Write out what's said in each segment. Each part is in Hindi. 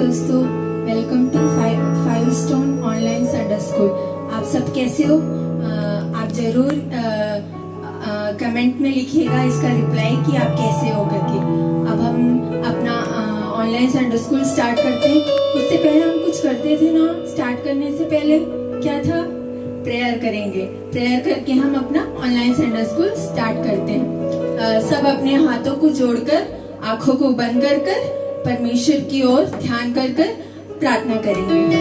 दोस्तों, welcome to Five Stone online Sunday school. आप सब कैसे हो? आप जरूर कमेंट में लिखिएगा इसका रिप्लाई कि आप कैसे हो करके। अब हम अपना ऑनलाइन संडे स्कूल स्टार्ट करते हैं। उससे पहले हम कुछ करते थे ना, स्टार्ट करने से पहले क्या था? प्रेयर करेंगे। प्रेयर करके हम अपना ऑनलाइन संडे स्कूल स्टार्ट करते हैं। सब अपने हाथों को जोड़कर, आंखों को बंद कर परमेश्वर की ओर ध्यान कर प्रार्थना करेंगे।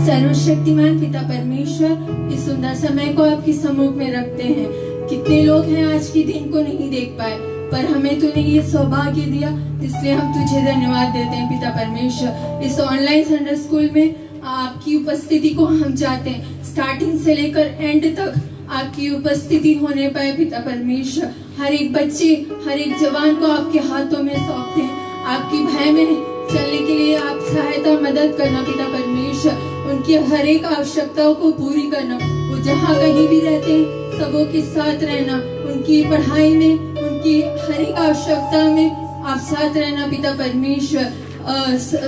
सर्वशक्तिमान पिता परमेश्वर, इस सुंदर समय को आपके सम्मुख में रखते हैं। कितने लोग हैं आज के दिन को नहीं देख पाए, पर हमें तूने ये सौभाग्य दिया, इसलिए हम तुझे धन्यवाद देते हैं पिता परमेश्वर। इस ऑनलाइन संडे स्कूल में आपकी उपस्थिति को हम चाहते हैं, स्टार्टिंग से लेकर एंड तक आपकी उपस्थिति होने पाए पिता परमेश्वर। हर एक बच्चे, हर एक जवान को आपके हाथों में सौंपते हैं। आपकी भय में चलने के लिए आप सहायता, मदद करना पिता परमेश्वर। उनकी हर एक आवश्यकताओं को पूरी करना। वो जहाँ कहीं भी रहते हैं, सबों के साथ रहना। उनकी पढ़ाई में, उनकी हर एक आवश्यकता में आप साथ रहना पिता परमेश्वर।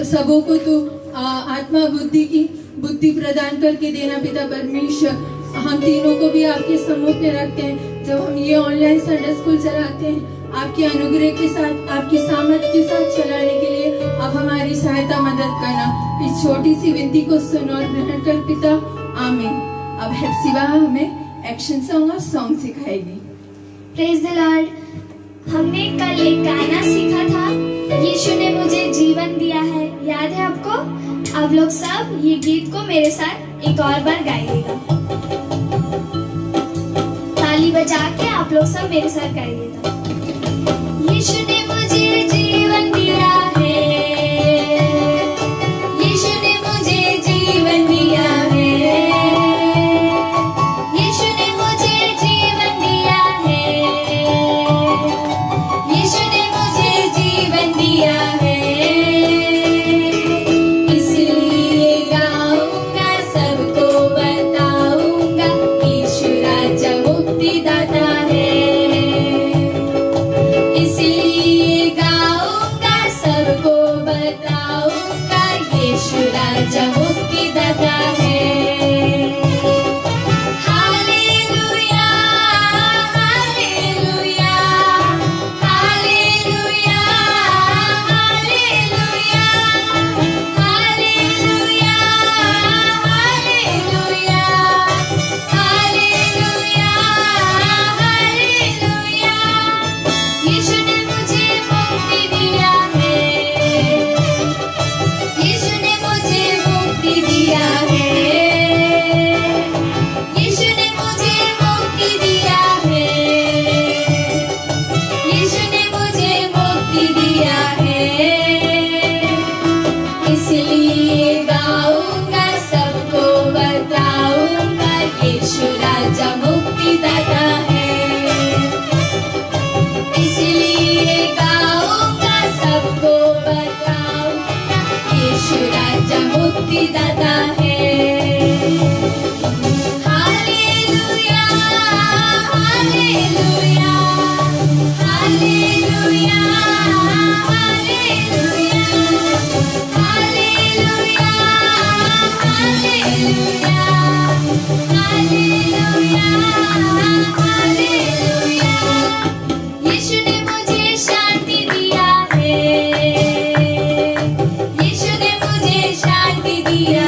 सबों को तो आत्मा बुद्धि प्रदान करके देना पिता परमेश्वर। हम तीनों को भी आपके सम्मुख में रखते हैं। जब हम ये ऑनलाइन संडे स्कूल चलाते हैं, आपके अनुग्रह के साथ, आपकी सामर्थ्य के साथ चलाने के लिए आप हमारी सहायता, मदद करना। इस छोटी सी विनती को सुन और ग्रहण कर पिता, आमीन। अब हेप्सिबा हमें एक्शन सॉन्ग और सॉन्ग सिखाएगी। Praise the Lord. हमने कल एक गाना सीखा था, यीशु ने मुझे जीवन दिया है। याद है आपको? आप लोग सब ये गीत को मेरे साथ एक और बार गाइएगा। ताली बजा के आप लोग सब मेरे साथ गाइएगा। यीशु ने मुझे जीवन दिया है, यीशु ने मुझे जीवन दिया है, यीशु ने मुझे जीवन दिया है, यीशु ने मुझे जीवन दिया है। इसलिए गाऊंगा, सबको बताऊंगा, यीशु राजा मुक्तिदाता है। इसलिए गाऊंगा, सबको बताऊंगा, यीशु राजा मुक्तिदाता है। Hallelujah, hallelujah, hallelujah, hallelujah, hallelujah, hallelujah, hallelujah, hallelujah. Yeshu ने मुझे मुक्ति दिया है, यीशु ने मुझे मुक्ति दिया है, यीशु ने मुझे मुक्ति दिया है, यीशु ने मुझे मुक्ति दिया है। इसलिए गाऊंगा, सबको बताऊंगा, यीशु राजा मुक्तिदाता है। इसलिए गाऊंगा, सबको बताऊंगा, यीशु राजा मुक्तिदाता है। Hallelujah, hallelujah, hallelujah, hallelujah, hallelujah, hallelujah, hallelujah, hallelujah. Yeshu ने मुझे शांति दिया है, यीशु ने मुझे शांति दिया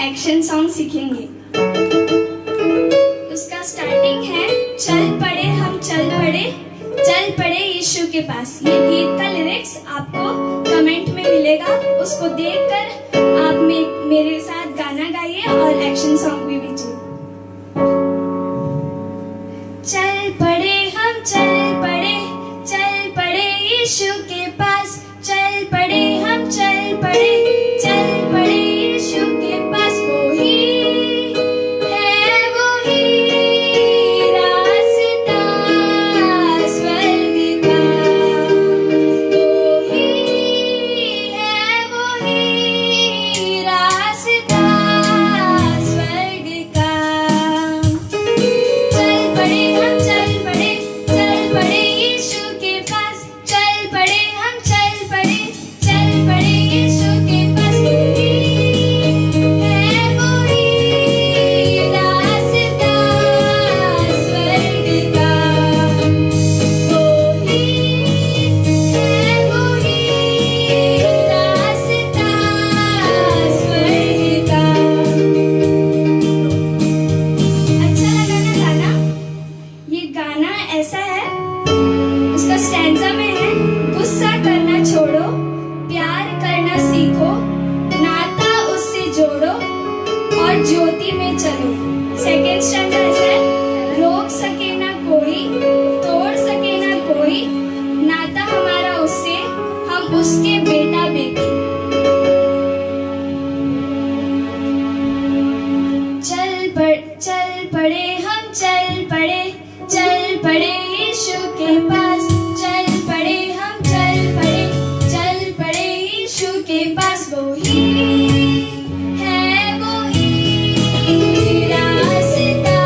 एक्शन सॉन्ग सीखेंगे। उसका स्टार्टिंग है, चल पड़े हम चल पड़े यीशु के पास। ये गीत का लिरिक्स आपको कमेंट में मिलेगा, उसको देखकर आप मेरे साथ गाना गाइए और एक्शन सॉन्ग भी दीजिए। चल पड़े हम चल पड़े यीशु के पास, चल पड़े हम चल पड़े यीशु के पास। वो ही है, वो ही रास्ता स्वर्ग का, वो ही है, वो ही रास्ता स्वर्ग का। चल पड़े हम चल पड़े यीशु के पास, चल पड़े हम चल पड़े यीशु के पास। वो ही है, वो ही रास्ता स्वर्ग का, वो ही है, वो ही रास्ता स्वर्ग का। अच्छा लगा ना गाना? ये गाना ऐसा है, उसका स्टैंजा में है, गुस्सा करना छोड़ो, प्यार करना सीखो, नाता उससे जोड़ो और ज्योति में चलो। सेकेंड स्टैंजा ऐसा है, रोक सके ना कोई, तोड़ सके ना कोई, नाता हमारा उससे, हम उसके बेटा बेटी। चल पड़े हम चल पड़े यीशु के पास, चल पड़े हम चल पड़े यीशु के पास। वो ही है, वो ही रास्ता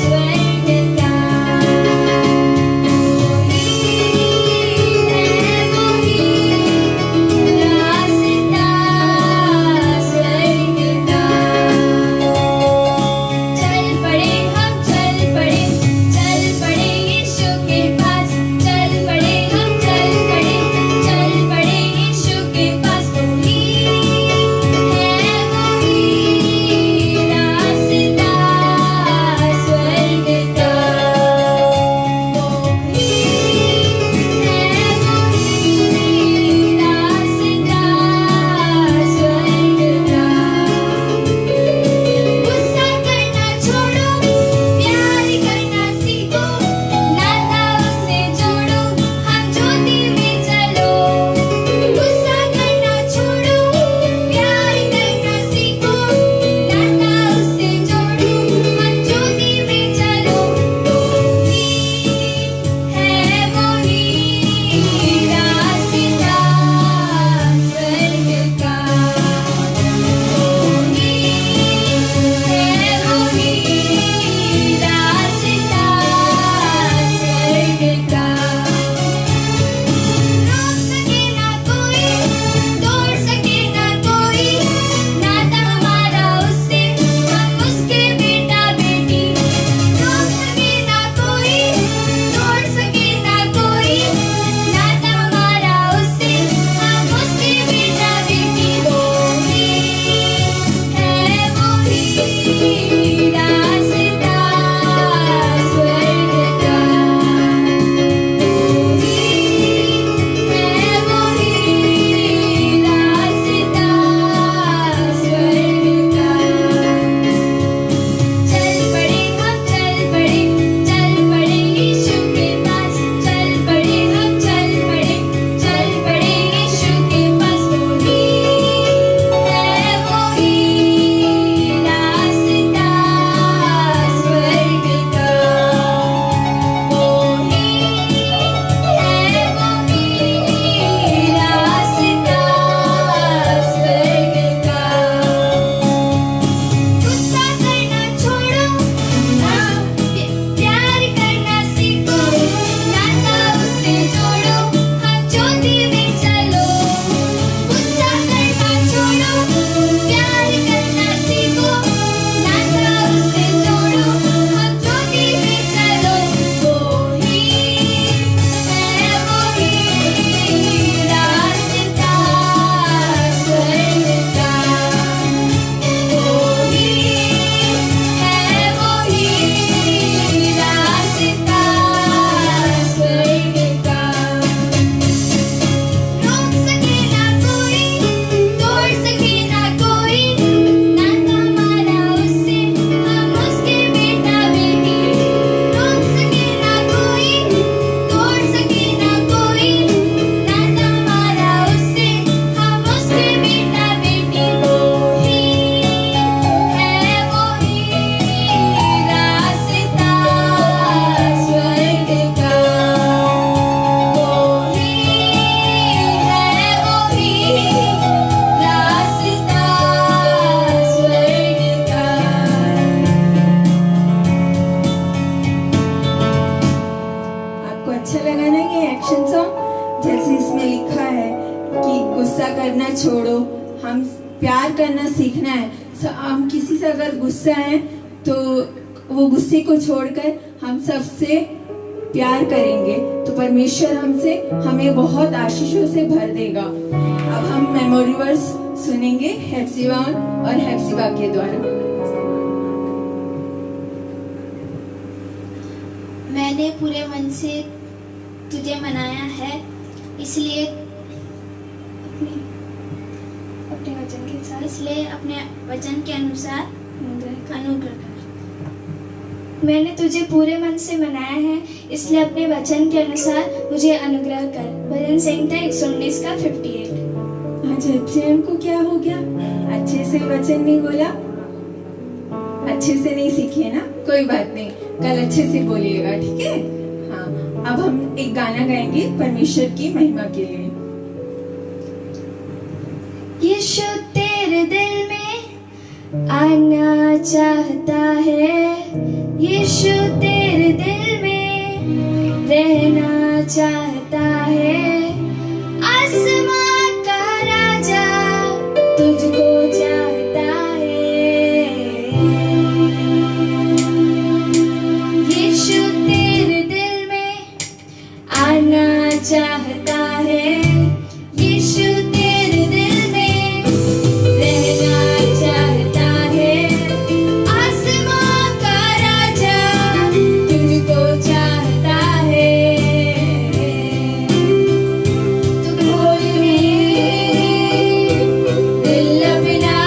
स्वर्ग का, वो ही है, वो ही रास्ता स्वर्ग का। चल पड़े हम चल पड़े यीशु के गुस्सा करना छोड़ो, हम प्यार करना सीखना है। हम किसी से अगर गुस्सा है तो वो गुस्से को छोड़कर हम सबसे प्यार करेंगे तो परमेश्वर हमें बहुत आशीषों से भर देगा। अब हम मेमोरी वर्स सुनेंगे हेप्सिबा और हेप्सिबा के द्वारा। मैंने पूरे मन से तुझे मनाया है, इसलिए अपने वचन के अनुसार अनुग्रह कर। मैंने तुझे पूरे मन से मनाया है, इसलिए अपने वचन के अनुसार मुझे अनुग्रह कर। भजन संहिता 119 का 58। आज हेप्सिबा को क्या हो गया? अच्छे से वचन नहीं बोला, अच्छे से नहीं सीखे ना, कोई बात नहीं, कल अच्छे से बोलिएगा, ठीक है? हाँ, अब हम एक गाना गाएंगे परमेश्वर की महिमा के लिए। यीशु तेरे दिल में आना चाहता है, यीशु तेरे दिल में रहना चाहता है। आसमां का राजा तुझको चाहता है, यीशु तेरे दिल में आना चाहता है, यीशु तेरे दिल में रहना चाहता है। आसमां का राजा तुझको चाहता है। तू खोल दिल अपना,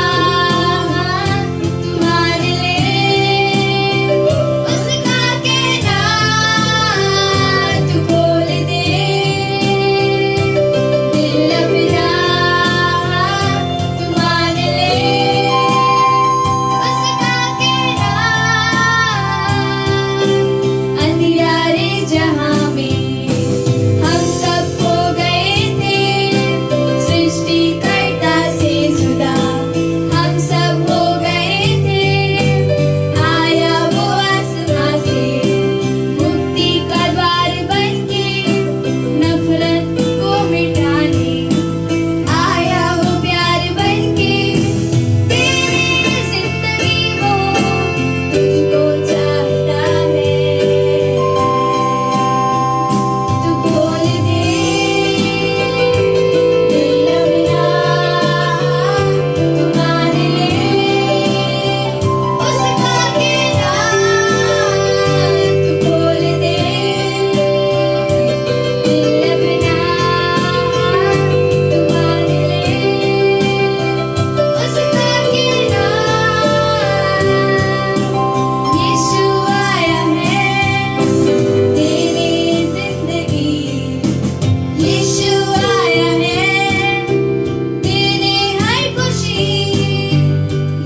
तू मान ले उसका कहना, तू खोल दे दिल अपना, तू मान ले उसका कहना। अंधियारे जहां में हम सब खो गए थे, सृष्टिकर्ता से जुदा हम सब हो गए थे। आया वो आसमां से मुक्ति का द्वार बनके, नफरत को मिटाने आया वो प्यार बनके। तेरी जिंदगी वो तुझको चाहता है, तू खोल दे दिल अपना, तू मान ले उसका कहना, तू खोल दे दिल अपना, तू मान ले उसका कहना। यीशु आया है तेरी जिंदगी, यीशु आया है तेरे हर खुशी,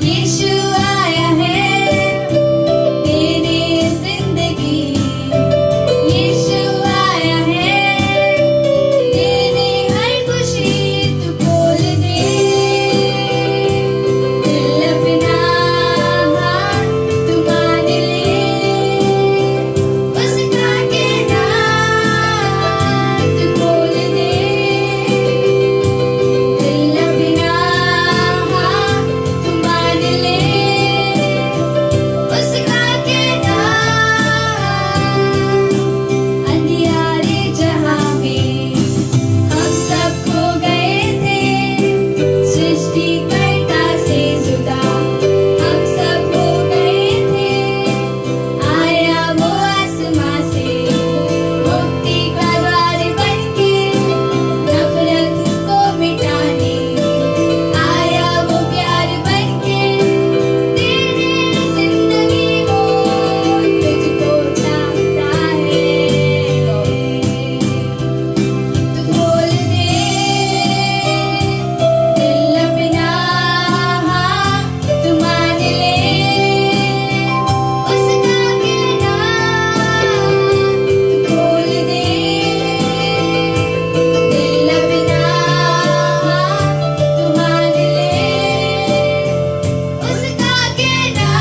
यीशु आया है तेरी जिंदगी, यीशु आया है तेरे हर खुशी। तू खोल दे दिल अपना, तू मान ले उसका कहना, तू खोल दे दिल अपना, तू मान ले उसका कहना। अंधियारे जहां में हम सब खो गए थे, सृष्टिकर्ता से जुदा हम सब हो गए थे। आया वो आसमां से मुक्ति का द्वार बनके, नफरत को मिटाने आया वो प्यार बनके। तेरी जिंदगी वो तुझको चाहता है, तू खोल दे दिल अपना, तू मान ले उसका कहना, तू खोल दे दिल अपना, तू मान ले उसका कहना।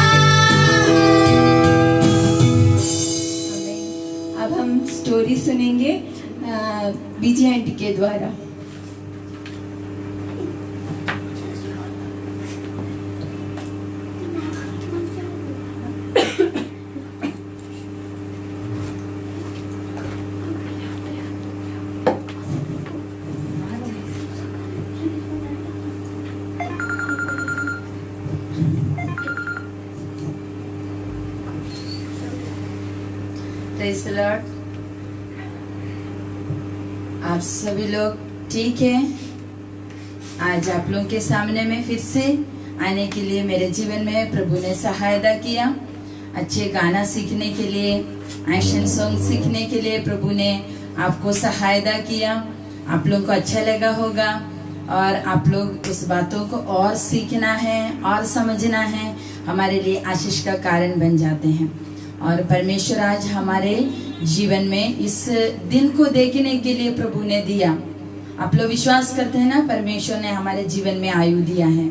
अब हम स्टोरी सुनेंगे बीजी आंटी के द्वारा। Praise the Lord. आप सभी लोग ठीक हैं? आज आप लोगों के सामने में फिर से आने के लिए मेरे जीवन में प्रभु ने सहायता किया। अच्छे गाना सीखने के लिए, एक्शन सॉन्ग सीखने के लिए प्रभु ने आपको सहायता किया। आप लोगों को अच्छा लगा होगा और आप लोग उस बातों को और सीखना है और समझना है, हमारे लिए आशीष का कारण बन जाते हैं। और परमेश्वर आज हमारे जीवन में इस दिन को देखने के लिए प्रभु ने दिया। आप लोग विश्वास करते हैं ना, परमेश्वर ने हमारे जीवन में आयु दिया है।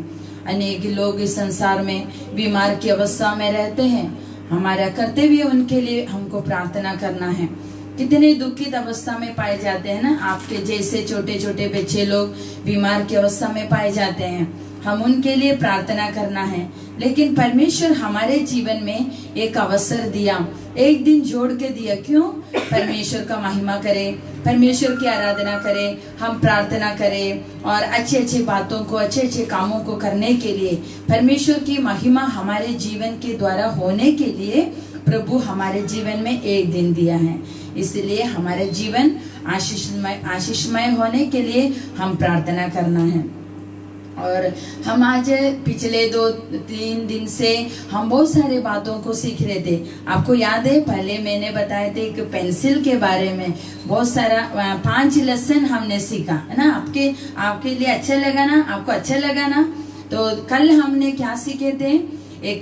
अनेक लोग इस संसार में बीमार की अवस्था में रहते हैं। हमारा कर्तव्य उनके लिए हमको प्रार्थना करना है। कितने दुखित अवस्था में पाए जाते हैं ना, आपके जैसे छोटे छोटे बच्चे लोग बीमार की अवस्था में पाए जाते हैं। हम उनके लिए प्रार्थना करना है। लेकिन परमेश्वर हमारे जीवन में एक अवसर दिया, एक दिन जोड़ के दिया। क्यों? परमेश्वर का महिमा करें, परमेश्वर की आराधना करें, हम प्रार्थना करें और अच्छे अच्छे बातों को, अच्छे अच्छे कामों को करने के लिए, परमेश्वर की महिमा हमारे जीवन के द्वारा होने के लिए प्रभु हमारे जीवन में एक दिन दिया है। इसलिए हमारे जीवन आशीषमय होने के लिए हम प्रार्थना करना है। और हम आज पिछले 2-3 दिन से हम बहुत सारे बातों को सीख रहे थे। आपको याद है, पहले मैंने बताए थे एक पेंसिल के बारे में बहुत सारा 5 लेसन हमने सीखा है ना। आपके लिए अच्छा लगा ना? आपको अच्छा लगा ना? तो कल हमने क्या सीखे थे? एक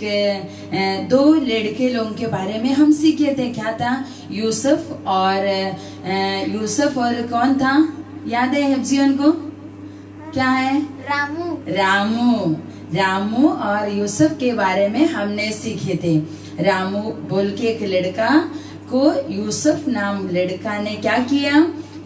2 लड़के लोगों के बारे में हम सीखे थे। क्या था? यूसुफ और कौन था? याद है हफ्जियन को? क्या है? रामू और यूसुफ के बारे में हमने सीखे थे। रामू बोल के एक लड़का को यूसुफ नाम लड़का ने क्या किया?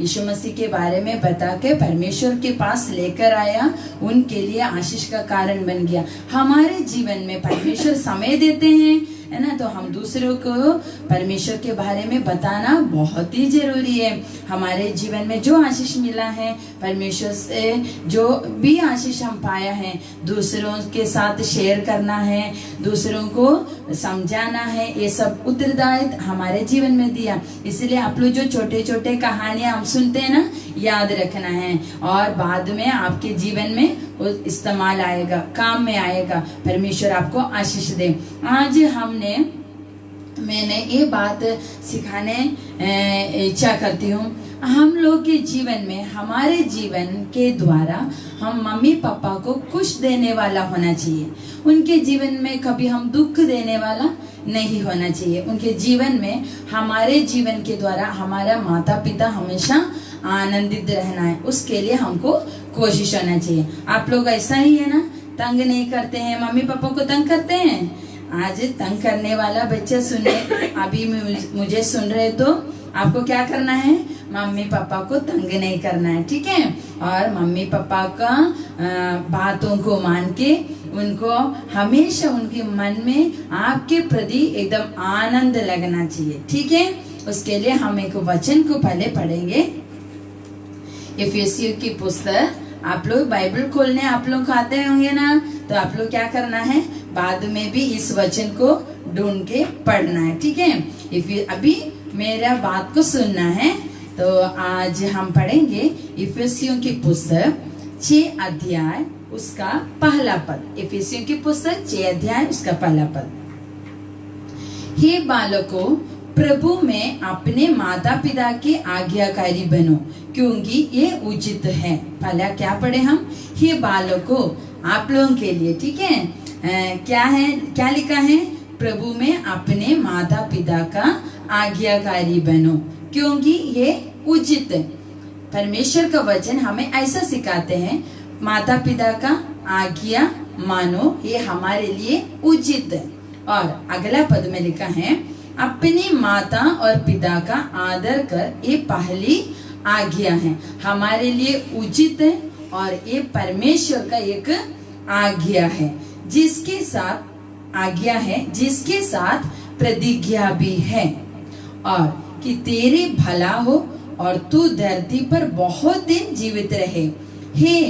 यीशु मसीह के बारे में बता के परमेश्वर के पास लेकर आया, उनके लिए आशीष का कारण बन गया। हमारे जीवन में परमेश्वर समय देते हैं, है ना, तो हम दूसरों को परमेश्वर के बारे में बताना बहुत ही जरूरी है। हमारे जीवन में जो आशीष मिला है परमेश्वर से, जो भी आशीष हम पाया है, दूसरों के साथ शेयर करना है, दूसरों को समझाना है। ये सब उत्तरदायित्व हमारे जीवन में दिया। इसलिए आप लोग जो छोटे छोटे कहानियां हम सुनते हैं ना, याद रखना है और बाद में आपके जीवन में वो इस्तेमाल आएगा, काम में आएगा। परमेश्वर आपको आशीष दे। आज मैंने ये बात सिखाने इच्छा करती हूँ। हम लोग के जीवन में, हमारे जीवन के द्वारा हम मम्मी पापा को खुश देने वाला होना चाहिए। उनके जीवन में कभी हम दुख देने वाला नहीं होना चाहिए। उनके जीवन में, हमारे जीवन के द्वारा हमारा माता पिता हमेशा आनंदित रहना है, उसके लिए हमको कोशिश होना चाहिए। आप लोग ऐसा ही है ना? तंग नहीं करते हैं? मम्मी पापा को तंग करते हैं? आज तंग करने वाला बच्चा सुने, अभी मुझे सुन रहे तो आपको क्या करना है? मम्मी पापा को तंग नहीं करना है, ठीक है? और मम्मी पापा का बातों को मान के उनको हमेशा उनके मन में आपके प्रति एकदम आनंद लगना चाहिए, ठीक है? उसके लिए हम एक वचन को पहले पढ़ेंगे। इफिसियों की पुस्तक, आप लोग बाइबल खोलने आप लोग आते होंगे ना, तो आप लोग क्या करना है? बाद में भी इस वचन को ढूंढ के पढ़ना है, ठीक है? अभी मेरा बात को सुनना है। तो आज हम पढ़ेंगे इफिसियों की पुस्तक 6 अध्याय उसका पहला पद। इफिसियों की पुस्तक 6 अध्याय उसका पहला पद। हे बालकों, प्रभु में अपने माता पिता के आज्ञाकारी बनो, क्योंकि ये उचित है। पहला क्या पढ़े हम? हे बालकों, आप लोगों के लिए, ठीक है? क्या है, क्या लिखा है? प्रभु में अपने माता पिता का आज्ञाकारी बनो, क्योंकि ये उचित है। परमेश्वर का वचन हमें ऐसा सिखाते हैं, माता पिता का आज्ञा मानो, ये हमारे लिए उचित है। और अगला पद में लिखा है, अपनी माता और पिता का आदर कर, ये पहली आज्ञा है। हमारे लिए उचित है और ये परमेश्वर का एक आज्ञा है, जिसके साथ आज्ञा है, जिसके साथ प्रतिज्ञा भी है, और कि तेरे भला हो और तू धरती पर बहुत दिन जीवित रहे। हे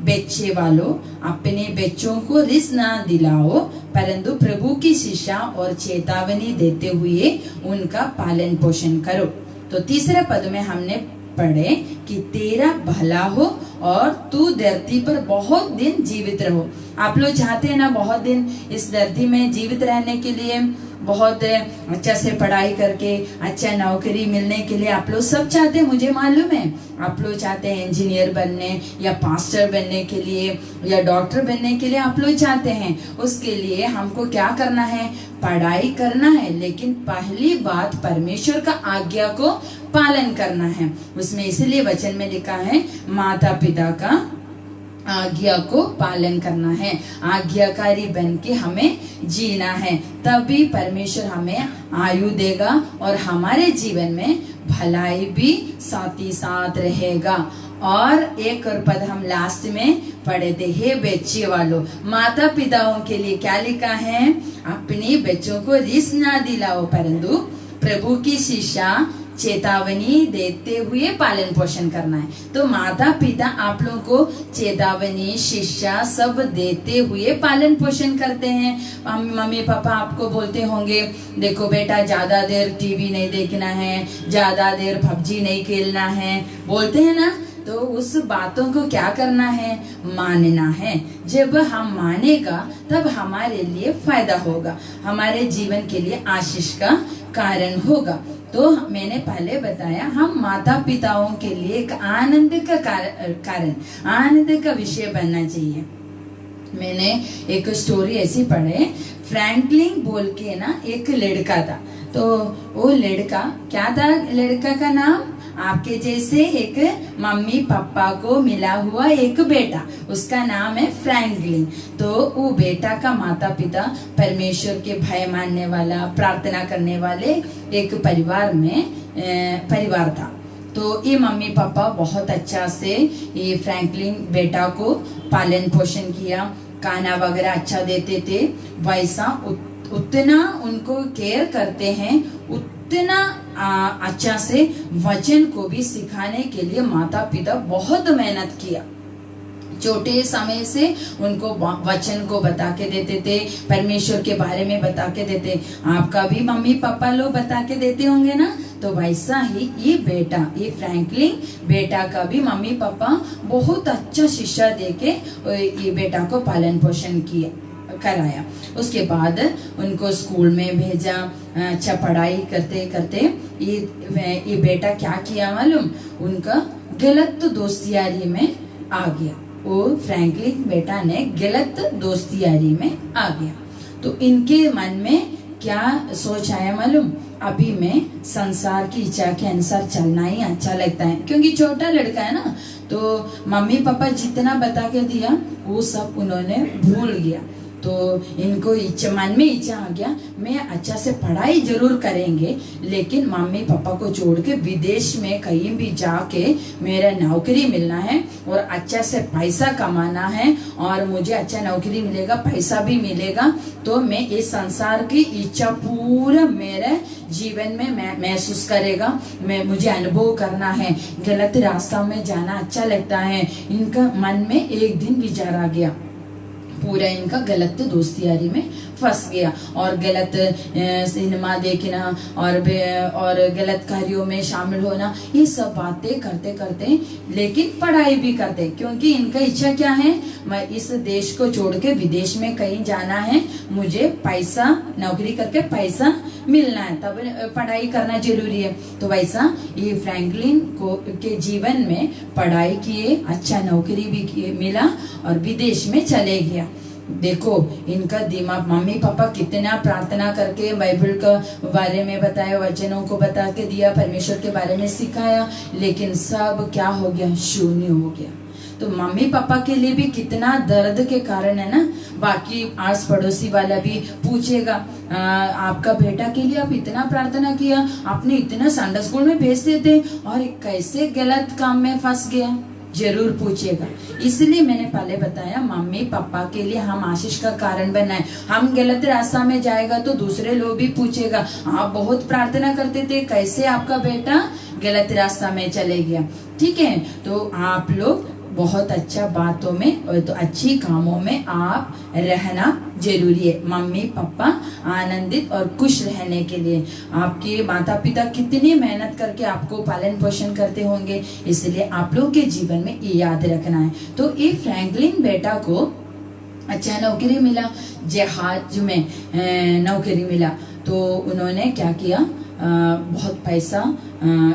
बच्चे वालों, अपने बच्चों को रिस ना दिलाओ, परंतु प्रभु की शिक्षा और चेतावनी देते हुए उनका पालन पोषण करो। तो तीसरे पद में हमने पढ़े कि तेरा भला हो और तू धरती पर बहुत दिन जीवित रहो। आप लोग चाहते हैं ना बहुत दिन इस धरती में जीवित रहने के लिए, बहुत अच्छा से पढ़ाई करके अच्छा नौकरी मिलने के लिए आप लोग सब चाहते हैं, मुझे मालूम है। आप लोग चाहते हैं इंजीनियर बनने या पास्टर बनने के लिए या डॉक्टर बनने के लिए आप लोग चाहते हैं। उसके लिए हमको क्या करना है? पढ़ाई करना है, लेकिन पहली बात परमेश्वर का आज्ञा को पालन करना है। उसमें इसलिए वचन में लिखा है माता पिता का आज्ञा को पालन करना है, आज्ञाकारी बन के हमें जीना है, तभी परमेश्वर हमें आयु देगा और हमारे जीवन में भलाई भी साथ ही साथ रहेगा। और एक और पद हम लास्ट में पढ़े थे, हे बच्चे वालों, माता पिताओं के लिए क्या लिखा है? अपने बच्चों को रिस ना दिलाओ, परंतु प्रभु की शिक्षा चेतावनी देते हुए पालन पोषण करना है। तो माता पिता आप लोगों को चेतावनी शिक्षा सब देते हुए पालन पोषण करते हैं। मम्मी पापा आपको बोलते होंगे देखो बेटा ज्यादा देर टीवी नहीं देखना है, ज्यादा देर पबजी नहीं खेलना है, बोलते हैं ना। तो उस बातों को क्या करना है? मानना है। जब हम मानेगा तब हमारे लिए फायदा होगा, हमारे जीवन के लिए आशीष का कारण होगा। तो मैंने पहले बताया हम माता पिताओं के लिए एक आनंद का कारण, आनंद का विषय बनना चाहिए। मैंने एक स्टोरी ऐसी पढ़े, फ्रैंकलिन बोल के ना एक लड़का था। तो वो लड़का क्या था? लड़का का नाम आपके जैसे एक मम्मी पापा को मिला हुआ एक बेटा, उसका नाम है फ्रैंकलिन। तो वो बेटा का माता पिता परमेश्वर के भय मानने वाला, प्रार्थना करने वाले एक परिवार था। तो ये मम्मी पापा बहुत अच्छा से ये फ्रैंकलिन बेटा को पालन पोषण किया, खाना वगैरह अच्छा देते थे। वैसा उतना उनको केयर करते हैं, उतना अच्छा से वचन को भी सिखाने के लिए माता पिता बहुत मेहनत किया। छोटे समय से उनको वचन को बता के देते थे, परमेश्वर के बारे में बता के देते। आपका भी मम्मी पापा लोग बता के देते होंगे ना। तो वैसा ही ये बेटा, ये फ्रैंकलिन बेटा का भी मम्मी पापा बहुत अच्छा शिक्षा देके ये बेटा को पालन पोषण किया, कराया। उसके बाद उनको स्कूल में भेजा, अच्छा पढ़ाई करते करते ये बेटा क्या किया मालूम? उनका गलत दोस्तियारी में आ गया। वो फ्रैंकलिन बेटा ने गलत दोस्तियारी में आ गया। तो इनके मन में क्या सोच आया मालूम? अभी मैं संसार की इच्छा के अनुसार चलना ही अच्छा लगता है, क्योंकि छोटा लड़का है ना। तो मम्मी पापा जितना बता के दिया वो सब उन्होंने भूल गया। तो इनको मन में इच्छा आ गया, मैं अच्छा से पढ़ाई जरूर करेंगे, लेकिन मम्मी पापा को छोड़ के विदेश में कहीं भी जाके मेरा नौकरी मिलना है और अच्छा से पैसा कमाना है, और मुझे अच्छा नौकरी मिलेगा, पैसा भी मिलेगा, तो मैं इस संसार की इच्छा पूरा मेरे जीवन में महसूस करेगा, मुझे अनुभव करना है। गलत रास्ता में जाना अच्छा लगता है। इनका मन में एक दिन विचार आ गया, पूरा इनका गलत दोस्तियारी में फंस गया और गलत सिनेमा देखना और गलत कार्यों में शामिल होना, ये सब बातें करते करते लेकिन पढ़ाई भी करते, क्योंकि इनका इच्छा क्या है? मैं इस देश को छोड़ के विदेश में कहीं जाना है, मुझे पैसा, नौकरी करके पैसा मिलना है, तब पढ़ाई करना जरूरी है। तो वैसा ये फ्रैंकलिन को के जीवन में पढ़ाई किए, अच्छा नौकरी भी मिला और विदेश में चले गया। देखो इनका दिमाग, मम्मी पापा कितना प्रार्थना करके बाइबल का बारे में बताया, वचनों को बता के दिया, परमेश्वर के बारे में सिखाया, लेकिन सब क्या हो गया? शून्य हो गया। तो मम्मी पापा के लिए भी कितना दर्द के कारण है ना। बाकी आस पड़ोसी वाला भी पूछेगा, आपका बेटा के लिए आप इतना प्रार्थना किया, आपने इतना संडे स्कूल में भेज देते और कैसे गलत काम में फंस गया? जरूर पूछेगा। इसलिए मैंने पहले बताया मम्मी पापा के लिए हम आशीष का कारण बनाए। हम गलत रास्ता में जाएगा तो दूसरे लोग भी पूछेगा, आप बहुत प्रार्थना करते थे, कैसे आपका बेटा गलत रास्ता में चले गया? ठीक है, तो आप लोग बहुत अच्छा बातों में और तो अच्छी कामों में आप रहना जरूरी है। मम्मी पापा आनंदित और खुश रहने के लिए आपके माता पिता कितनी मेहनत करके आपको पालन पोषण करते होंगे, इसलिए आप लोग के जीवन में ये याद रखना है। तो ये फ्रैंकलिन बेटा को अच्छा नौकरी मिला, जहाज में नौकरी मिला। तो उन्होंने क्या किया, बहुत पैसा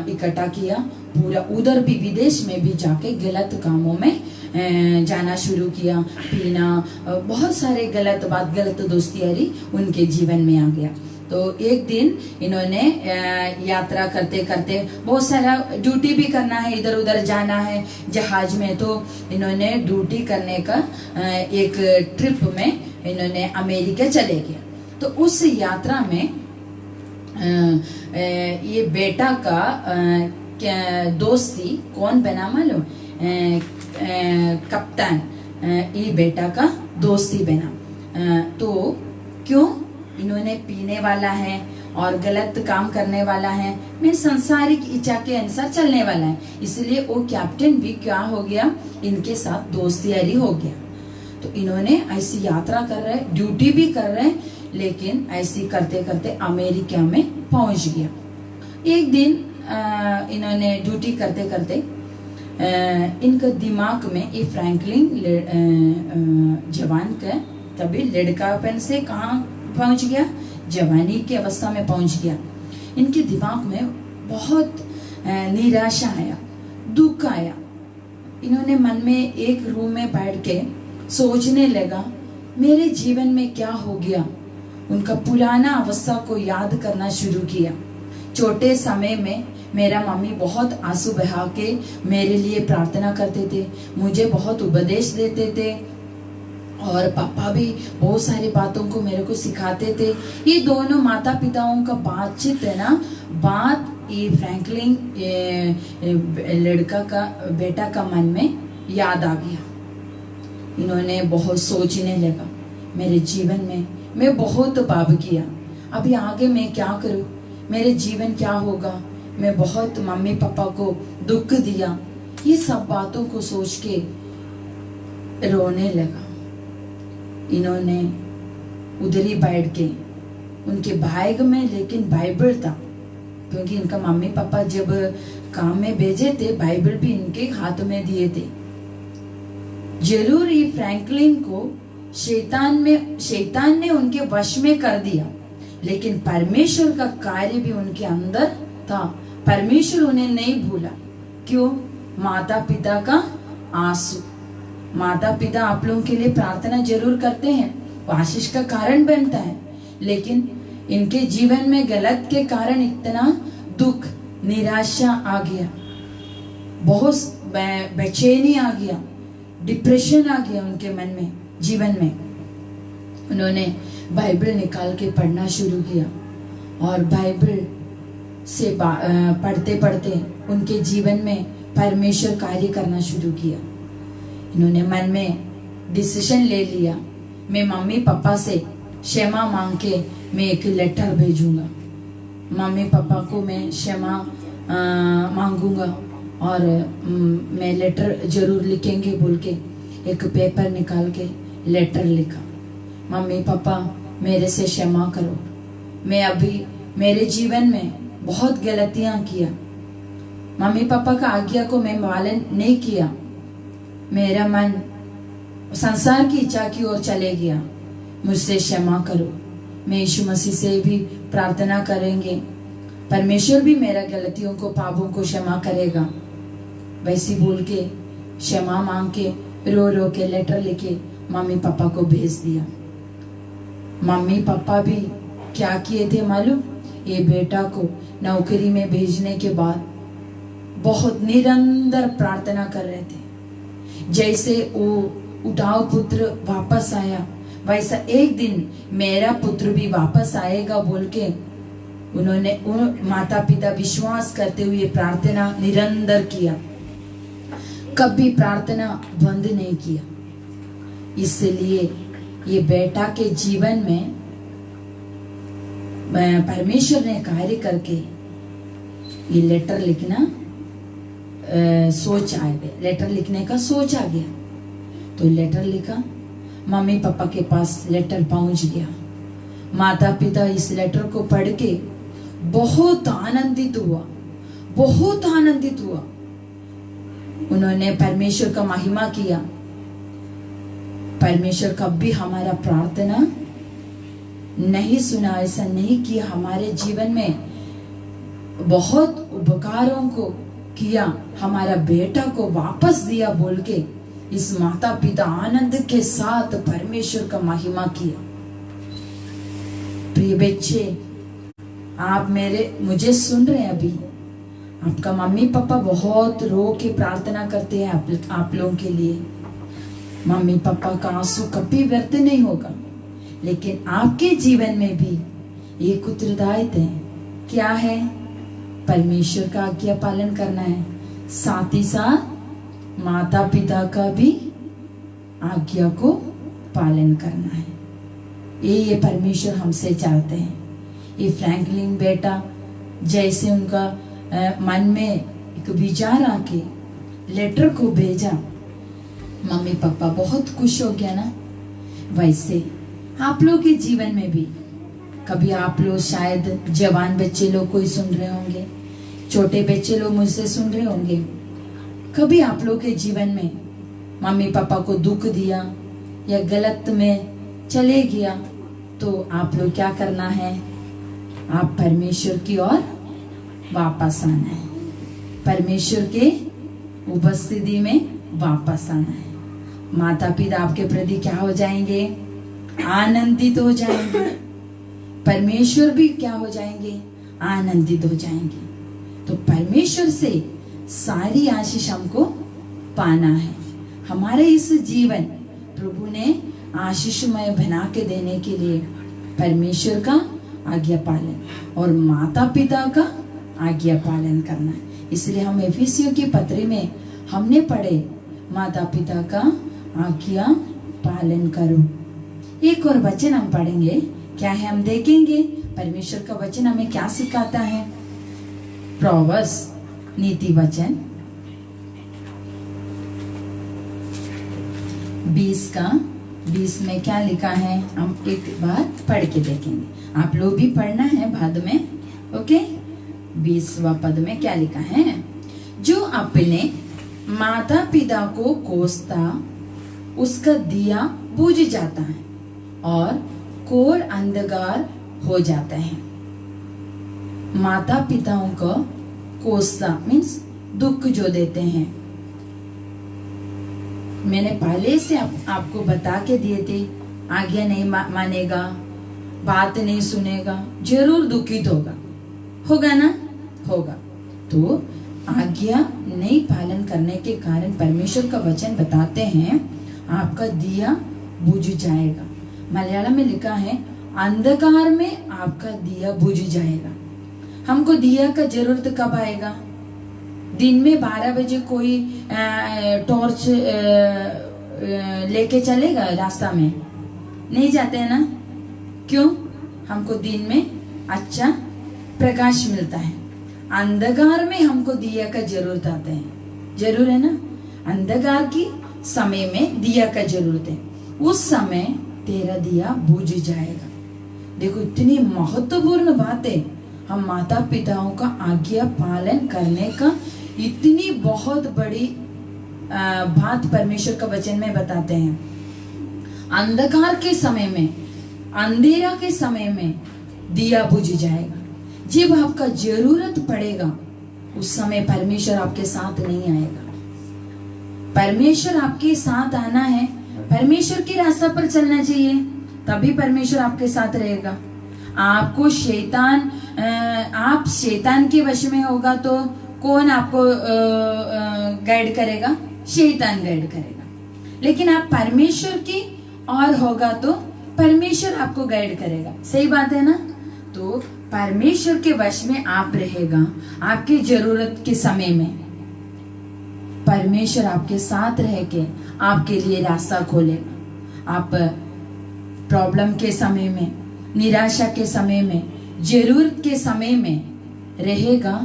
इकट्ठा किया, पूरा उधर भी विदेश में भी जाके गलत कामों में जाना शुरू किया, पीना, बहुत सारे गलत बात, गलत दोस्तियारी उनके जीवन में आ गया। तो एक दिन इन्होंने यात्रा करते करते, बहुत सारा ड्यूटी भी करना है, इधर उधर जाना है जहाज में, तो इन्होंने ड्यूटी करने का एक ट्रिप में इन्होंने अमेरिका चले गए। तो उस यात्रा में ये बेटा का दोस्ती कौन बना मालूम, कप्तान, ये बेटा का दोस्ती बना। तो क्यों, इन्होंने पीने वाला है और गलत काम करने वाला है, मैं संसारिक इच्छा के अनुसार चलने वाला है, इसलिए वो कैप्टन भी क्या हो गया, इनके साथ दोस्तियारी हो गया। तो इन्होंने ऐसी यात्रा कर रहे, ड्यूटी भी कर रहे, लेकिन ऐसी करते करते अमेरिका में पहुंच गया। एक दिन इन्होंने ड्यूटी करते करते इनका दिमाग में ये फ्रैंकलिन जवान का तभी लड़कापन से कहाँ पहुंच गया, जवानी की अवस्था में पहुंच गया। इनके दिमाग में बहुत निराशा आया, दुख आया। इन्होंने मन में एक रूम में बैठ के सोचने लगा, मेरे जीवन में क्या हो गया। उनका पुराना अवस्था को याद करना शुरू किया। छोटे समय में मेरा मम्मी बहुत आंसू बहा के मेरे लिए प्रार्थना करते थे, मुझे बहुत उपदेश देते थे, और पापा भी बहुत सारी बातों को मेरे को सिखाते थे। ये दोनों माता पिताओं का बातचीत है ना, बात ये फ्रैंकलिन लड़का का बेटा का मन में याद आ गया। इन्होंने बहुत सोचने लगा, मेरे जीवन में मैं बहुत पाप किया, अभी आगे मैं क्या करूं, मेरे जीवन क्या होगा, मैं बहुत मम्मी पापा को दुख दिया। ये सब बातों को सोच के रोने लगा। इन्होंने उधर ही बैठ के, उनके बैग में लेकिन बाइबल था, क्योंकि इनका मम्मी पापा जब काम में भेजे थे, बाइबल भी इनके हाथ में दिए थे। जरूर ही फ्रैंकलिन को शैतान ने उनके वश में कर दिया, लेकिन परमेश्वर का कार्य भी उनके अंदर था। परमेश्वर उन्हें नहीं भूला। क्यों? माता पिता का आंसू। माता पिता आप लोगों के लिए प्रार्थना जरूर करते हैं, वो आशीष का कारण बनता है, लेकिन इनके जीवन में गलत के कारण इतना दुख, निराशा आ गया, बहुत बेचैनी आ गया, डिप्रेशन आ गया उनके मन में, जीवन में। उन्होंने बाइबल निकाल के पढ़ना शुरू किया, और बाइबल से पढ़ते पढ़ते उनके जीवन में परमेश्वर कार्य करना शुरू किया। इन्होंने मन में डिसीजन ले लिया, मैं मम्मी पापा से क्षमा मांग के मैं एक लेटर भेजूंगा, मम्मी पापा को मैं क्षमा मांगूंगा, और मैं लेटर जरूर लिखेंगे बोल के एक पेपर निकाल के लेटर लिखा, मम्मी पापा मेरे से क्षमा करो, मैं अभी मेरे जीवन में बहुत गलतियां किया, मम्मी पापा का आज्ञा को मैं पालन नहीं किया, मेरा मन संसार की इच्छा की ओर चले गया, मुझसे क्षमा करो। मैं यीशु मसीह से भी प्रार्थना करेंगे, परमेश्वर भी मेरा गलतियों को, पापों को क्षमा करेगा। वैसी बोल के क्षमा मांग के रो रो के लेटर लिखे मम्मी पापा को भेज दिया। मम्मी पापा भी क्या किए थे मालूम? ये बेटा को नौकरी में भेजने के बाद बहुत निरंतर प्रार्थना कर रहे थे। जैसे वो उठाव पुत्र वापस आया, वैसा एक दिन मेरा पुत्र भी वापस आएगा बोल के उन्होंने उन माता पिता विश्वास करते हुए प्रार्थना निरंतर किया, कभी प्रार्थना बंद नहीं किया। इसलिए ये बेटा के जीवन में परमेश्वर ने कार्य करके ये लेटर लिखना सोच आ गया, लेटर लिखने का सोच आ गया। तो लेटर लिखा, मम्मी पापा के पास लेटर पहुंच गया। माता पिता इस लेटर को पढ़ के बहुत आनंदित हुआ, बहुत आनंदित हुआ। उन्होंने परमेश्वर का महिमा किया। परमेश्वर कभी हमारा प्रार्थना नहीं सुना, ऐसा नहीं किया, हमारे जीवन में बहुत उपकारों को किया, हमारा बेटा को वापस दिया बोल के इस माता पिता आनंद के साथ परमेश्वर का महिमा किया। प्रिय बच्चे, आप मुझे सुन रहे हैं अभी, आपका मम्मी पापा बहुत रो के प्रार्थना करते हैं आप लोगों के लिए। मम्मी पापा का आंसू कभी व्यर्थ नहीं होगा, लेकिन आपके जीवन में भी एक उत्तरदायित्व है। क्या है? परमेश्वर का आज्ञा पालन करना है, साथ ही साथ माता पिता का भी आज्ञा को पालन करना है। ये परमेश्वर हमसे चाहते हैं। ये फ्रैंकलिन बेटा जैसे उनका मन में एक विचार आके लेटर को भेजा, मम्मी पापा बहुत खुश हो गया ना। वैसे आप लोग के जीवन में भी कभी आप लोग शायद जवान बच्चे लोग कोई सुन रहे होंगे, छोटे बच्चे लोग मुझसे सुन रहे होंगे, कभी आप लोग के जीवन में मम्मी पापा को दुख दिया या गलत में चले गया, तो आप लोग क्या करना है? आप परमेश्वर की ओर वापस आना है, परमेश्वर के उपस्थिति में वापस आना है। माता पिता आपके प्रति क्या हो जाएंगे? आनंदित हो जाएंगे। परमेश्वर भी क्या हो जाएंगे? आनंदित हो जाएंगे। तो परमेश्वर से सारी आशीष हमको पाना है। हमारे इस जीवन प्रभु ने आशीषमय बना के देने के लिए परमेश्वर का आज्ञा पालन और माता पिता का आज्ञा पालन करना है। इसलिए हम एफिसियों की पत्री में हमने पढ़े, माता पिता का आज्ञा पालन करो। एक और वचन हम पढ़ेंगे, क्या है हम देखेंगे परमेश्वर का वचन हमें क्या सिखाता है। प्रोवर्ब्स नीति वचन 20 में क्या लिखा है हम एक बार पढ़ के देखेंगे। आप लोग भी पढ़ना है बाद में, ओके। 20वां पद में क्या लिखा है? जो अपने माता पिता को कोसता उसका दिया बुझ जाता है और कोर अंधकार हो जाता है। माता पिताओं को कोसता मीन्स दुख जो देते हैं। मैंने पहले से आपको बता के दिए थे, आज्ञा नहीं मानेगा, बात नहीं सुनेगा, जरूर दुखित होगा ना, होगा। तो आज्ञा नहीं पालन करने के कारण परमेश्वर का वचन बताते हैं आपका दिया बुझ जाएगा। मलयालम में लिखा है अंधकार में आपका दिया बुझ जाएगा। हमको दिया का जरूरत कब आएगा? दिन में 12 बजे कोई टॉर्च लेके चलेगा रास्ता में? नहीं जाते हैं ना। क्यों? हमको दिन में अच्छा प्रकाश मिलता है। अंधकार में हमको दिया का जरूरत आता है, जरूर है ना। अंधकार की समय में दिया का जरूरत है, उस समय तेरा दिया बुझ जाएगा। देखो इतनी महत्वपूर्ण बात है। हम माता पिताओं का आज्ञा पालन करने का इतनी बहुत बड़ी बात परमेश्वर का वचन में बताते हैं। अंधकार के समय में, अंधेरा के समय में दिया बुझ जाएगा। जब आपका जरूरत पड़ेगा उस समय परमेश्वर आपके साथ नहीं आएगा। परमेश्वर आपके साथ आना है, परमेश्वर के रास्ता पर चलना चाहिए, तभी परमेश्वर आपके साथ रहेगा। आपको शैतान आप शैतान के वश में होगा तो कौन आपको गाइड करेगा? शैतान गाइड करेगा। लेकिन आप परमेश्वर की और होगा तो परमेश्वर आपको गाइड करेगा। सही बात है ना। तो परमेश्वर के वश में आप रहेगा। आपकी जरूरत के समय में परमेश्वर आपके साथ रह के आपके लिए रास्ता खोलेगा। आप प्रॉब्लम के समय में, निराशा के समय में, जरूरत के समय में रहेगा,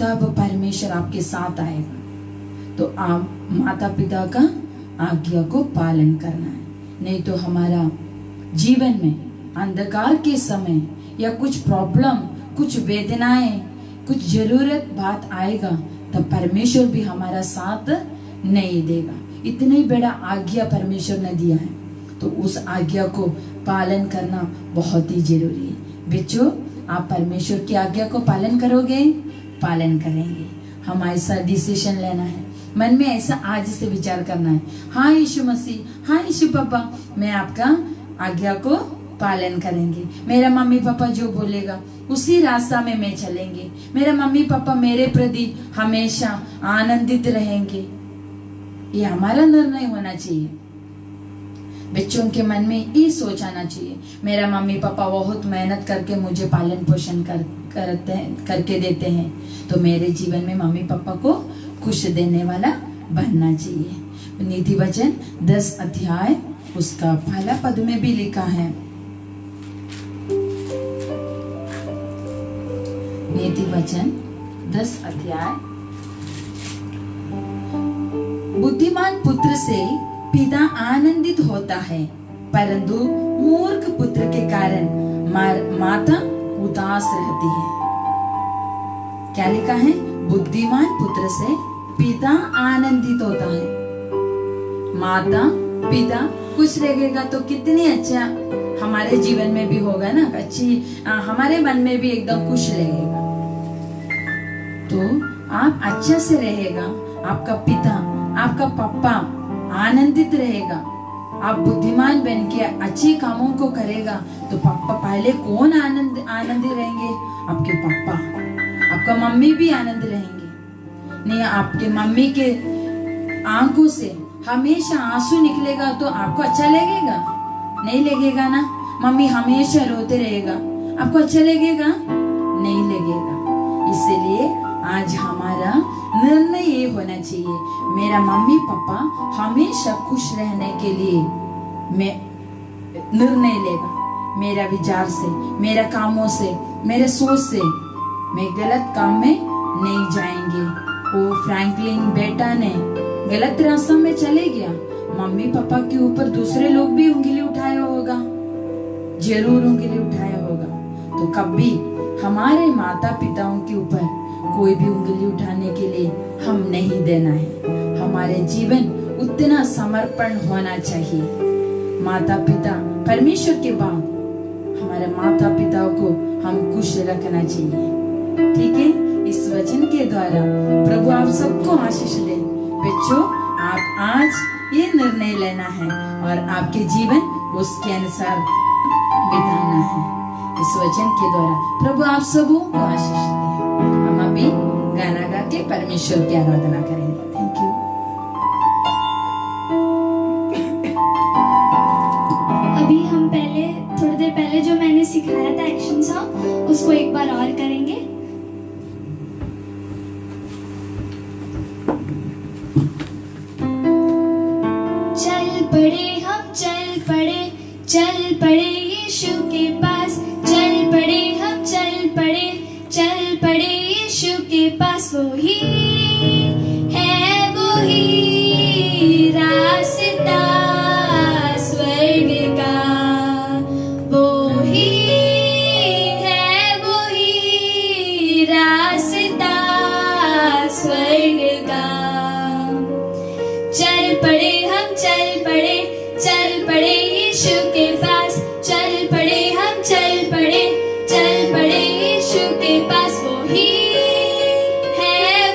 तब परमेश्वर आपके साथ आएगा। तो आप माता पिता का आज्ञा को पालन करना है, नहीं तो हमारा जीवन में अंधकार के समय या कुछ प्रॉब्लम, कुछ वेदनाएं, कुछ जरूरत बात आएगा तब परमेश्वर भी हमारा साथ नहीं देगा। इतनी बड़ा आज्ञा परमेश्वर ने दिया है, तो उस आज्ञा को पालन करना बहुत ही जरूरी है। बच्चों, आप परमेश्वर की आज्ञा को पालन करोगे, पालन करेंगे। हम ऐसा डिसीजन लेना है, मन में ऐसा आज से विचार करना है, हाँ यीशु मसीह, हाँ यीशु पापा, मैं आपका आज्ञा को पालन करेंगे। मेरा मम्मी पापा जो बोलेगा उसी रास्ता में मैं चलेंगे। मेरा मम्मी पापा मेरे प्रति हमेशा आनंदित रहेंगे। ये हमारा निर्णय होना चाहिए। बच्चों के मन में ये सोच आना चाहिए, मेरा मम्मी पापा बहुत मेहनत करके मुझे पालन पोषण करके देते हैं, तो मेरे जीवन में मम्मी पापा को खुश देने वाला बनना चाहिए। नीति वचन 10 अध्याय उसका पहला पद में भी लिखा है। नीति वचन 10 अध्याय, बुद्धिमान पुत्र से पिता आनंदित होता है, परंतु मूर्ख पुत्र के कारण माता उदास रहती है। क्या लिखा है? बुद्धिमान पुत्र से पिता आनंदित होता है। माता पिता खुश रहेगा तो कितनी अच्छा हमारे जीवन में भी होगा ना, अच्छी हमारे मन में भी एकदम खुश रहेगा। तो आप अच्छा से रहेगा, आपका पिता, आपका पापा आनंदित रहेगा। आप बुद्धिमान बन के अच्छे कामों को करेगा तो पापा पहले कौन आनंदित रहेंगे? आपके पापा, आपका मम्मी भी आनंद रहेंगे। नहीं, आपके मम्मी के आंखों से हमेशा आंसू निकलेगा तो आपको अच्छा लगेगा? नहीं लगेगा ना। मम्मी हमेशा रोते रहेगा, आपको अच्छा लगेगा? नहीं लगेगा। इसलिए आज हमारा निर्णय ये होना चाहिए, मेरा मम्मी पापा हमेशा खुश रहने के लिए मैं निर्णय लेगा। मेरा विचार से, मेरा कामों से, मेरे सोच से मैं गलत काम में नहीं जाएंगे। वो फ्रैंकलिन बेटा ने गलत रास्ते में चले गया, मम्मी पापा के ऊपर दूसरे लोग भी उंगली उठाया होगा, जरूर उंगली उठाया होगा। तो कभी हमारे माता पिताओं के ऊपर कोई भी उंगली उठाने के लिए हम नहीं देना है। हमारे जीवन उतना समर्पण होना चाहिए। माता पिता परमेश्वर के बाद हमारे माता पिता को हम खुश रखना चाहिए। ठीक है? इस वचन के द्वारा प्रभु आप सबको आशीष दे। बच्चों, आप आज ये निर्णय लेना है और आपके जीवन उसके अनुसार बिताना है। इस वचन के द्वारा प्रभु आप सबों को आशीष दे। हम अभी गाना गा के परमेश्वर की आराधना करेंगे। Thank you. अभी हम थोड़ी देर पहले जो मैंने सिखाया था एक्शन सॉन्ग, उसको एक बार और करेंगे। चल पड़े हम, चल पड़े, चल पड़े यीशु के पास, चल पड़े हम, चल पड़े, चल पड़े यीशु के पास। वो ही है, वो ही रास्ता स्वर्ग का, वो ही है, वो ही रास्ता स्वर्ग का। चल पड़े हम, चल पड़े, चल पड़े यीशु के पास, चल पड़े हम, चल पड़े, चल पड़े यीशु के पास। वो ही है,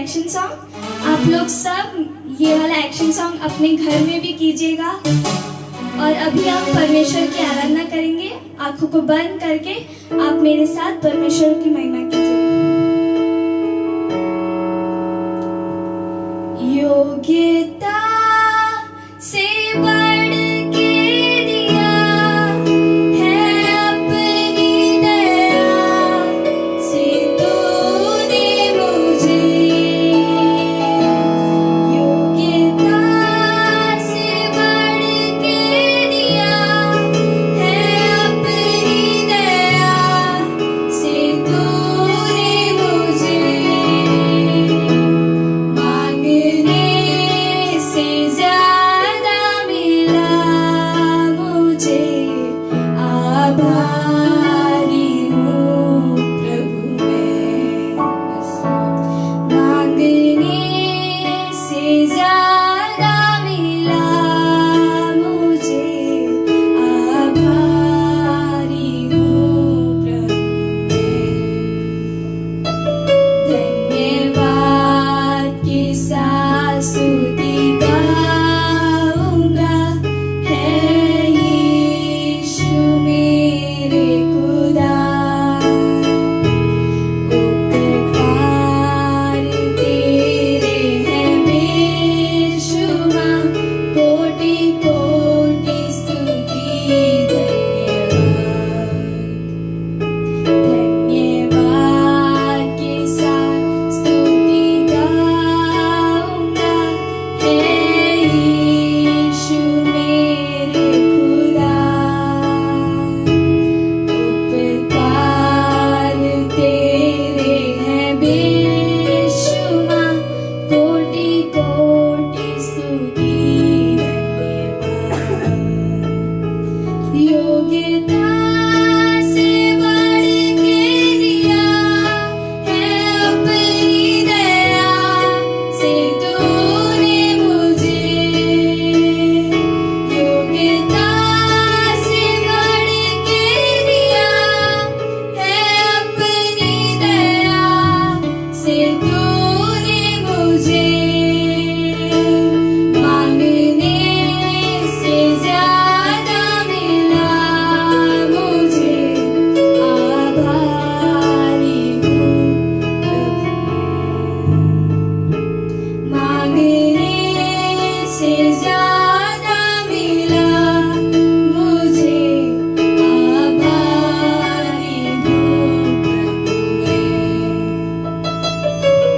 एक्शन सॉन्ग। आप लोग सब ये वाला एक्शन सॉन्ग अपने घर में भी कीजिएगा। और अभी हम परमेश्वर की आराधना करेंगे। आंखों को बंद करके आप मेरे साथ परमेश्वर की महिमा कीजिए। योग्यता से बढ़ के दिया है अपनी दया से तूने मुझे। योग्यता से बढ़ के दिया है अपनी दया से तूने मुझे। मांगने से ज्यादा मिला मुझे। आभारी हूँ प्रभु मैं। मांगने से ज्यादा मिला मुझे। आभारी हूँ प्रभु मैं। धन्यवाद के साथ स्तुति गाऊंगा है यीशु मेरे खुदा। उपकार तेरे हैं बेशुमार। कोटि कोटि स्तुति धन्यवाद। धन्यवाद के साथ स्तुति गाऊंगा है यीशु मेरे खुदा। उपकार तेरे हैं बेशुमार। कोटि कोटि स्तुति धन्यवाद। योग्यता से बढ़ के दिया है अपनी दया से तूने मुझे। योग्यता से बढ़ के दिया है अपनी दया से तूने मुझे। मांगने से ज्यादा मिला मुझे। आभारी हूँ प्रभु। मांगने से ज्यादा मिला मुझे। आभारी हूँ प्रभु मैं।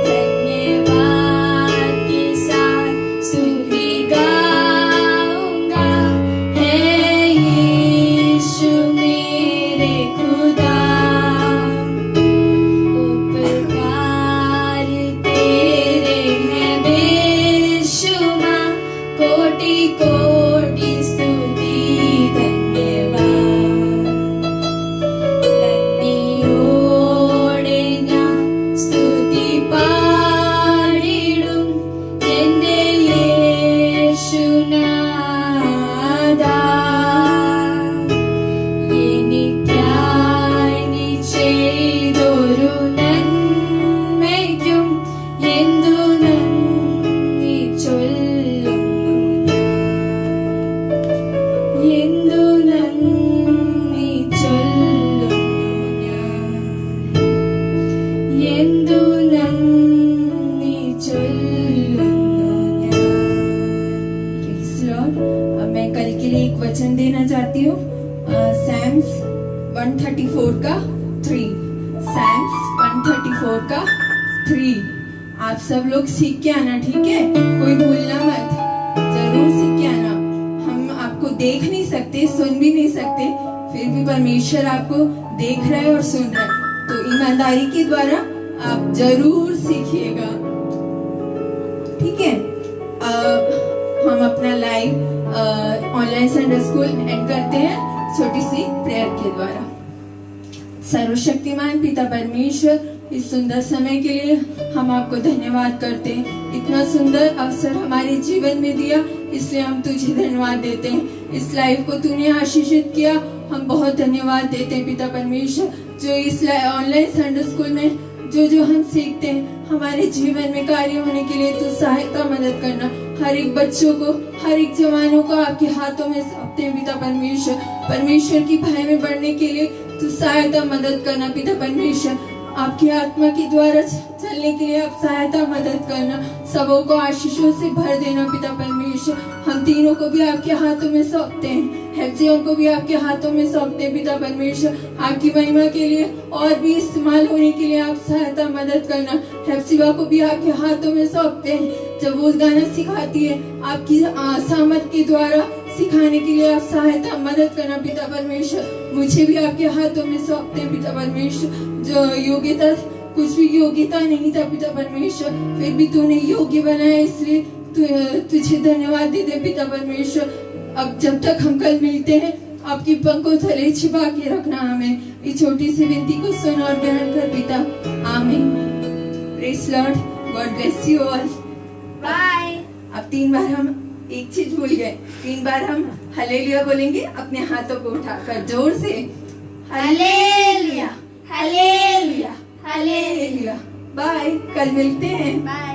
धन्यवाद के साथ स्तुति गाऊंगा है यीशु मेरे खुदा। उपकार तेरे हैं बेशुमार। कोटि कोटि स्तुति धन्यवाद। നന്ദിയോടെ ഞാൻ സ്തുതി പാടിടും എന്റെ യേശുനാഥാ. എനിക്കായി നീ ചെയ്തൊരു നന്മയ്ക്കും എന്തു നന്ദി ചൊല്ലുന്നു ഞാൻ. എന്തു നന്ദി ചൊല്ലുന്നു ഞാൻ. എന്തു നന്ദി ചൊല്ലുന്നു ഞാൻ. Praise Lord. अब मैं कल के लिए एक वचन देना चाहती हूँ। सैम्स 134 का 3। सैम्स 134 का 3। आप सब लोग सीख के आना, ठीक है? कोई भूलना मत, जरूर सीख के आना। हम आपको देख नहीं सकते, सुन भी नहीं सकते, फिर भी परमेश्वर आपको देख रहा है और सुन रहा है। तो ईमानदारी के द्वारा आप जरूर सीखिएगा, ठीक है? हम अपना live online Sunday school and करते हैं छोटी सी प्रेयर के द्वारा। सर्वशक्तिमान पिता परमेश्वर, इस सुंदर समय के लिए हम आपको धन्यवाद करते हैं। इतना सुंदर अवसर हमारे जीवन में दिया, इसलिए हम तुझे धन्यवाद देते हैं। इस लाइव को तूने आशीषित किया, हम बहुत धन्यवाद देते हैं पिता परमेश्वर। जो इस ऑनलाइन संडे स्कूल में जो जो हम सीखते हैं हमारे जीवन में कार्य होने के लिए तू सहायता मदद करना। हर एक बच्चों को, हर एक जवानों को आपके हाथों में सौंपते हैं पिता परमेश्वर। परमेश्वर की भय में बढ़ने के लिए तू सहायता मदद करना पिता परमेश्वर। आपकी आत्मा के द्वारा चलने के लिए आप सहायता मदद करना। सबों को आशीषों से भर देना पिता परमेश्वर। हम तीनों को भी आपके हाथों में सौंपते हैं, हेप्सियोन को भी आपके हाथों में सौंपते हैं पिता परमेश्वर। आपकी महिमा के लिए और भी इस्तेमाल होने के लिए आप सहायता मदद करना। हेप्सिबा को भी आपके हाथों में सौंपते हैं। जब वो गाना सिखाती है आपकी सामर्थ के द्वारा सिखाने के लिए आप सहायता मदद करना पिता परमेश्वर। मुझे भी आपके हाथों में सौंपते हैं पिता परमेश्वर। जो योग्यता, कुछ भी योग्यता नहीं था पिता परमेश्वर, फिर भी तूने योग्य बनाया, इसलिए तुझे धन्यवाद देते पिता परमेश्वर। अब जब तक हम कल मिलते हैं आपकी पंखों तले छिपा के रखना हमें। इस छोटी सी विनती को सुन और ग्रहण कर पिता, आमीन। Praise Lord, God bless you all, bye. अब 3 बार हम एक चीज भूल गए, 3 बार हम हालेलुया बोलेंगे अपने हाथों को उठाकर जोर से, हालेलुया हालेलुया हालेलुया। बाय, कल मिलते हैं। बाय।